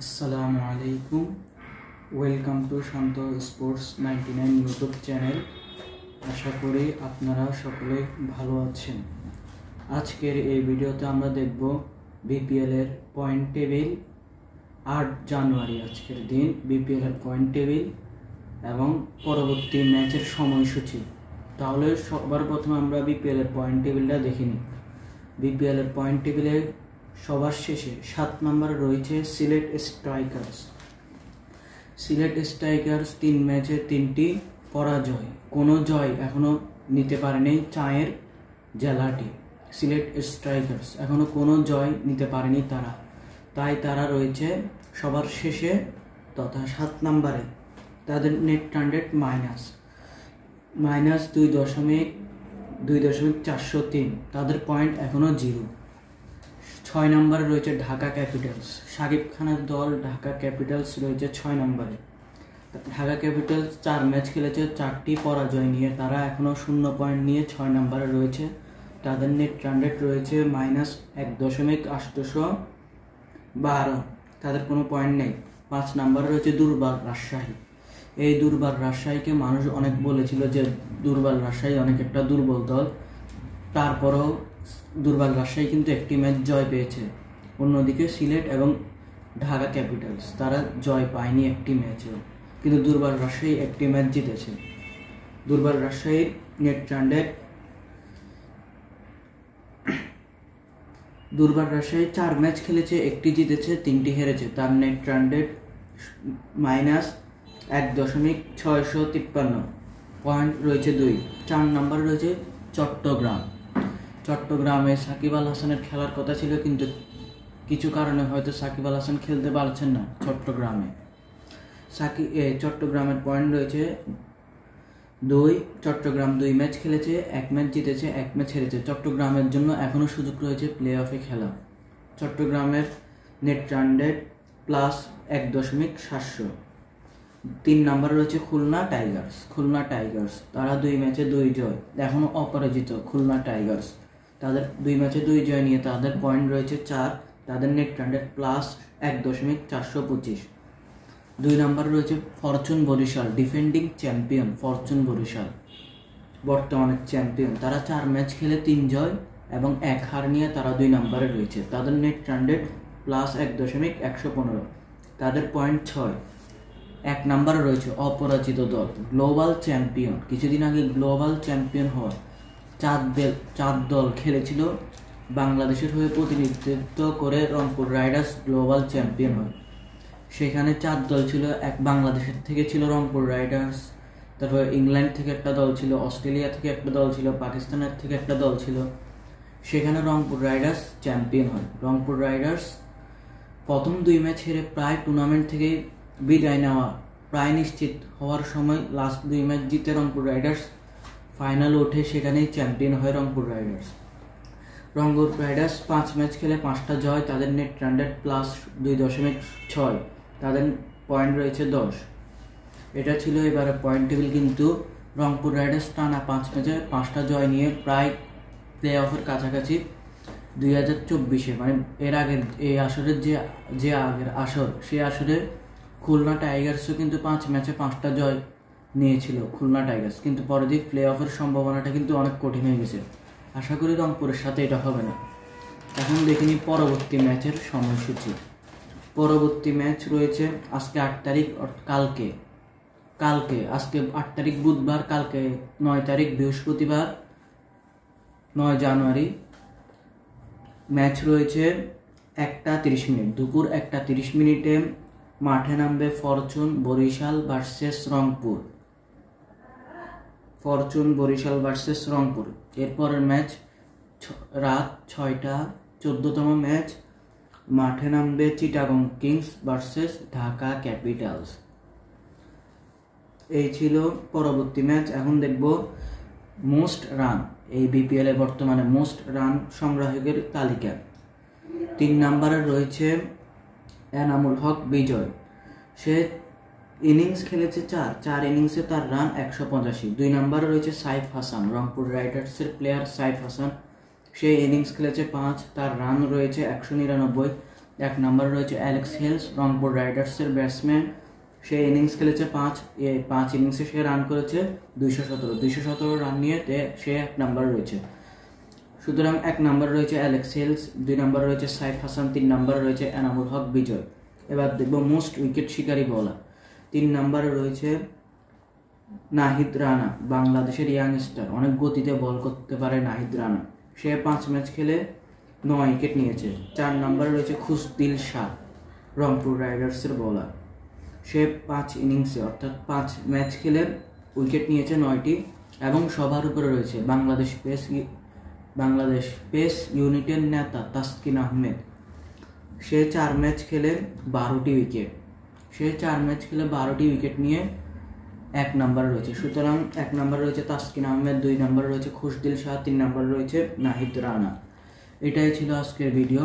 আসসালামু আলাইকুম। Welcome to Shanto sports 99 YouTube channel. আশা করি আপনারা সকলে ভালো আছেন। আজকের এই ভিডিওতে আমরা দেখব বিপিএলের পয়েন্ট টেবিল। 8 জানুয়ারি আজকের দিন বিপিএলের পয়েন্ট টেবিল এবং পরবর্তী ম্যাচের সময়সূচি। তাহলে সবার প্রথমে আমরা বিপিএলের পয়েন্ট টেবিলটা দেখে নিই। বিপিএলের পয়েন্ট টেবিলে সবার শেষে 7 নম্বরে রয়েছে সিলেট স্ট্রাইকার্স। সিলেট স্ট্রাইকার্স 3 ম্যাচে 3টি পরাজয়, কোনো জয় এখনও নিতে পারেনি চায়ের জেলাটি। সিলেট স্ট্রাইকার্স এখনও কোনো জয় নিতে পারেনি তারা, তাই তারা রয়েছে সবার শেষে তথা 7 নম্বরে। তাদের নেট রান রেট মাইনাস 2.403, তাদের পয়েন্ট এখনও 0। 6 নম্বরে রয়েছে ঢাকা ক্যাপিটালস। শাকিব খানের দল ঢাকা ক্যাপিটালস রয়েছে 6 নম্বরে। ঢাকা ক্যাপিটালস 4 ম্যাচ খেলেছে, 4টি পরাজয় নিয়ে তারা এখনও 0 পয়েন্ট নিয়ে 6 নম্বরে রয়েছে। তাদের নেট রান রেট রয়েছে -1.812, তাদের কোনো পয়েন্ট নেই। 5 নম্বরে রয়েছে দুর্বার রাজশাহী। এই দুর্বার রাজশাহীকে মানুষ অনেক বলেছিল যে দুর্বার রাজশাহী অনেক একটা দুর্বল দল, তারপরও দুর্বার রাজশাহী কিন্তু একটি ম্যাচ জয় পেয়েছে। অন্যদিকে সিলেট এবং ঢাকা ক্যাপিটালস তারা জয় পায়নি একটি ম্যাচেও, কিন্তু দুর্বার রাজশাহী একটি ম্যাচ জিতেছে। দুর্বার রাজশাহীর নেট রান রেট, দুর্বার রাজশাহী 4 ম্যাচ খেলেছে, 1টি জিতেছে, 3টি হেরেছে। তার নেট রান রেট -1.653, পয়েন্ট রয়েছে 2। 4 নম্বরে রয়েছে চট্টগ্রাম। চট্টগ্রামে সাকিব আল হাসানের খেলার কথা ছিল, কিন্তু কিছু কারণে হয়তো সাকিব আল হাসান খেলতে পারছেন না চট্টগ্রামে। চট্টগ্রামের পয়েন্ট রয়েছে 2। চট্টগ্রাম 2 ম্যাচ খেলেছে, 1 ম্যাচ জিতেছে, 1 ম্যাচ হেরেছে। চট্টগ্রামের জন্য এখনও সুযোগ রয়েছে প্লে অফে খেলা। চট্টগ্রামের নেট রান রেট +1.700। 3 নম্বরে রয়েছে খুলনা টাইগার্স। তারা 2 ম্যাচে 2 জয়, এখনও অপরাজিত খুলনা টাইগার্স। তাদের 2 ম্যাচে 2 জয় নিয়ে তাদের পয়েন্ট রয়েছে 4, তাদের নেট রান রেট +1.425। 2 নম্বরে রয়েছে fortune Barishal, defending champion fortune Barishal, বর্তমানে চ্যাম্পিয়ন। তারা 4 ম্যাচ খেলে 3 জয় এবং 1 হার নিয়ে তারা 2 নম্বরে রয়েছে। তাদের নেট রান রেট +1.115, তাদের পয়েন্ট 6। 1 নম্বরে রয়েছে অপরাজিত দল গ্লোবাল চ্যাম্পিয়ন। কিছুদিন আগে গ্লোবাল চ্যাম্পিয়ন হওয়া 4 দল খেলেছিল, বাংলাদেশের হয়ে প্রতিনিধিত্ব করে রংপুর রাইডার্স গ্লোবাল চ্যাম্পিয়ন হয়। সেখানে 4 দল ছিল, এক বাংলাদেশের থেকে ছিল রংপুর রাইডার্স, তারপর ইংল্যান্ড থেকে একটা দল ছিল, অস্ট্রেলিয়া থেকে একটা দল ছিল, পাকিস্তানের থেকে একটা দল ছিল। সেখানে রংপুর রাইডার্স চ্যাম্পিয়ন হয়। রংপুর রাইডার্স প্রথম 2 ম্যাচ হেরে প্রায় টুর্নামেন্ট থেকে বিদায় নেওয়া প্রায় নিশ্চিত হওয়ার সময় লাস্ট 2 ম্যাচ জিতে রংপুর রাইডার্স ফাইনাল ওঠে, সেখানেই চ্যাম্পিয়ন হয় রংপুর রাইডার্স। 5 ম্যাচ খেলে 5টা জয়, তাদের নেট রান রেট +2.6, তাদের পয়েন্ট রয়েছে 10। এটা ছিল এবারে পয়েন্ট টেবিল, কিন্তু রংপুর রাইডার্স টানা 5 ম্যাচে 5টা জয় নিয়ে প্রায় প্লে অফের কাছাকাছি। 2024-এ মানে এর আগের এই আসরের যে আগের আসর, সেই আসরে খুলনা টাইগার্সও কিন্তু 5 ম্যাচে 5টা জয় নিয়েছিল খুলনা টাইগার্স, কিন্তু পরদিন প্লে অফের সম্ভাবনাটা কিন্তু অনেক কঠিন হয়ে গেছে। আশা করি রংপুরের সাথে এটা হবে না। এখন দেখিনি পরবর্তী ম্যাচের সময়সূচি। পরবর্তী ম্যাচ রয়েছে আজকে 8 তারিখ, কালকে আজকে 8 তারিখ বুধবার, কালকে 9 তারিখ বৃহস্পতিবার 9 জানুয়ারি ম্যাচ রয়েছে 1টা 30 মিনিট, দুপুর 1টা 30 মিনিটে মাঠে নামবে ফরচুন বরিশাল ভার্সেস রংপুর। এরপরের ম্যাচ রাত 6টা 14তম ম্যাচ, মাঠে নামবে Chittagong kings versus Dhaka capitals. এই ছিল পরবর্তী ম্যাচ। এখন দেখব মোস্ট রান, এই বিপিএল এ বর্তমানে মোস্ট রান সংগ্রাহকের তালিকা। 3 নম্বরে রয়েছে এনামুল হক বিজয়। সে ইনিংস খেলেছে 4 ইনিংসে তার রান 185। 2 নম্বরে রয়েছে সাইফ হাসান, রংপুর রাইডার্সের প্লেয়ার সাইফ হাসান। সে ইনিংস খেলেছে 5, তার রান রয়েছে 199। 1 নম্বরে রয়েছে অ্যালেক্স হেলস, রংপুর রাইডার্সের ব্যাটসম্যান। সে ইনিংস খেলেছে 5 ইনিংসে সে রান করেছে 217 রান নিয়ে সে 1 নম্বরে রয়েছে। সুতরাং 1 নম্বরে রয়েছে অ্যালেক্স হেলস, 2 নম্বরে রয়েছে সাইফ হাসান, 3 নম্বরে রয়েছে এনামুল হক বিজয়। এবার দেখব মোস্ট উইকেট শিকারী বোলার। 3 নম্বরে রয়েছে নাহিদ রানা, বাংলাদেশের ইয়াংস্টার, অনেক গতিতে বল করতে পারে নাহিদ রানা। সে 5 ম্যাচ খেলে 9 উইকেট নিয়েছে। 4 নম্বরে রয়েছে খুশদিল শাহ, রংপুর রাইডার্সের বোলার। সে 5 ইনিংসে অর্থাৎ 5 ম্যাচ খেলে উইকেট নিয়েছে 9টি এবং সবার উপরে রয়েছে বাংলাদেশ পেস ইউনিটের নেতা তাসকিন আহমেদ। সে 4 ম্যাচ খেলে 12টি উইকেট নিয়ে 1 নম্বরে রয়েছে। সুতরাং 1 নম্বরে রয়েছে তাসকিন আহমেদ, 2 নম্বরে রয়েছে খুশদিল শাহ, 3 নম্বরে রয়েছে নাহিদ রানা। এটাই ছিল আজকের ভিডিও।